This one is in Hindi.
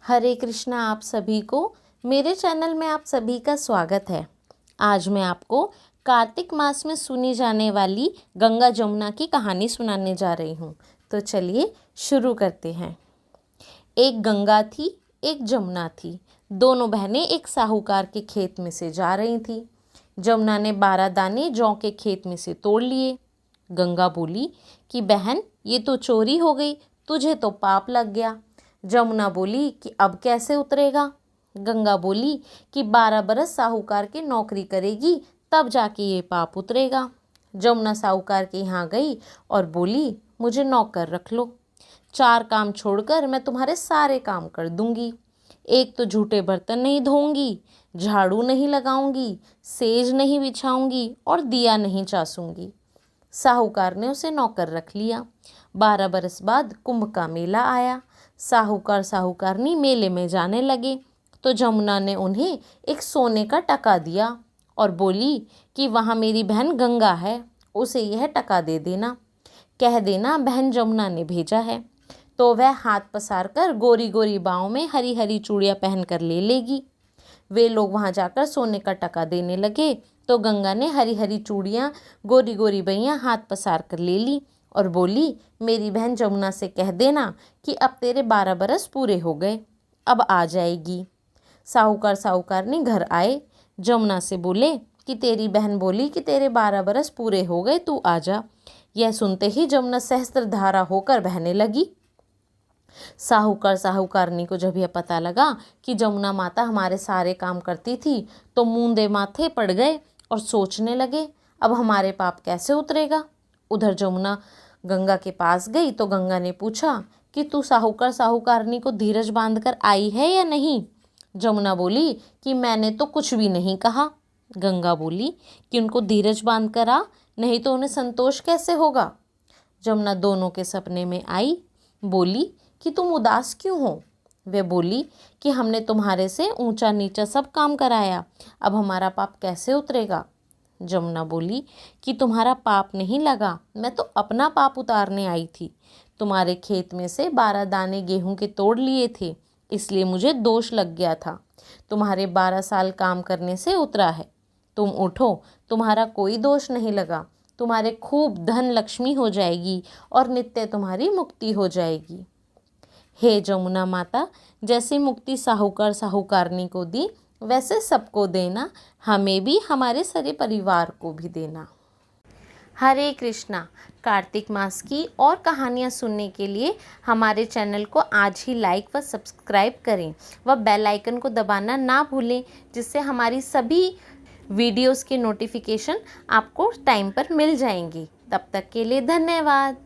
हरे कृष्णा आप सभी को। मेरे चैनल में आप सभी का स्वागत है। आज मैं आपको कार्तिक मास में सुनी जाने वाली गंगा जमुना की कहानी सुनाने जा रही हूँ। तो चलिए शुरू करते हैं। एक गंगा थी, एक जमुना थी। दोनों बहनें एक साहूकार के खेत में से जा रही थी। जमुना ने 12 दाने जौ के खेत में से तोड़ लिए। गंगा बोली कि बहन, ये तो चोरी हो गई, तुझे तो पाप लग गया। जमुना बोली कि अब कैसे उतरेगा। गंगा बोली कि 12 बरस साहूकार की नौकरी करेगी, तब जाके ये पाप उतरेगा। जमुना साहूकार के यहाँ गई और बोली, मुझे नौकर रख लो। 4 काम छोड़कर मैं तुम्हारे सारे काम कर दूंगी। एक तो झूठे बर्तन नहीं धोऊंगी, झाड़ू नहीं लगाऊंगी, सेज नहीं बिछाऊंगी और दिया नहीं चासूंगी। साहूकार ने उसे नौकर रख लिया। 12 बरस बाद कुंभ का मेला आया। साहूकार साहूकारनी मेले में जाने लगे तो जमुना ने उन्हें एक सोने का टका दिया और बोली कि वहाँ मेरी बहन गंगा है, उसे यह टका दे देना। कह देना बहन जमुना ने भेजा है, तो वह हाथ पसार कर गोरी गोरी बाहों में हरी हरी चूड़ियाँ पहन कर ले लेगी। वे लोग वहाँ जाकर सोने का टका देने लगे तो गंगा ने हरी हरी चूड़ियाँ गोरी गोरी बहियाँ हाथ पसार कर ले ली और बोली, मेरी बहन जमुना से कह देना कि अब तेरे 12 बरस पूरे हो गए, अब आ जाएगी। साहूकार साहूकारनी घर आए। जमुना से बोले कि तेरी बहन बोली कि तेरे 12 बरस पूरे हो गए, तू आ जा। यह सुनते ही जमुना सहस्त्रधारा होकर बहने लगी। साहूकार साहूकारनी को जब यह पता लगा कि जमुना माता हमारे सारे काम करती थी तो मूंदे माथे पड़ गए और सोचने लगे, अब हमारे पाप कैसे उतरेगा। उधर जमुना गंगा के पास गई तो गंगा ने पूछा कि तू साहूकार साहूकारनी को धीरज बांधकर आई है या नहीं। जमुना बोली कि मैंने तो कुछ भी नहीं कहा। गंगा बोली कि उनको धीरज बांध कर आ, नहीं तो उन्हें संतोष कैसे होगा। जमुना दोनों के सपने में आई। बोली कि तुम उदास क्यों हो। वे बोली कि हमने तुम्हारे से ऊंचा नीचा सब काम कराया, अब हमारा पाप कैसे उतरेगा। जमुना बोली कि तुम्हारा पाप नहीं लगा, मैं तो अपना पाप उतारने आई थी। तुम्हारे खेत में से 12 दाने गेहूं के तोड़ लिए थे, इसलिए मुझे दोष लग गया था। तुम्हारे 12 साल काम करने से उतरा है। तुम उठो, तुम्हारा कोई दोष नहीं लगा। तुम्हारे खूब धन लक्ष्मी हो जाएगी और नित्य तुम्हारी मुक्ति हो जाएगी। हे जमुना माता, जैसे मुक्ति साहूकार साहूकारनी को दी वैसे सबको देना, हमें भी हमारे सारे परिवार को भी देना। हरे कृष्णा। कार्तिक मास की और कहानियाँ सुनने के लिए हमारे चैनल को आज ही लाइक व सब्सक्राइब करें व बेल आइकन को दबाना ना भूलें, जिससे हमारी सभी वीडियोस के नोटिफिकेशन आपको टाइम पर मिल जाएंगी। तब तक के लिए धन्यवाद।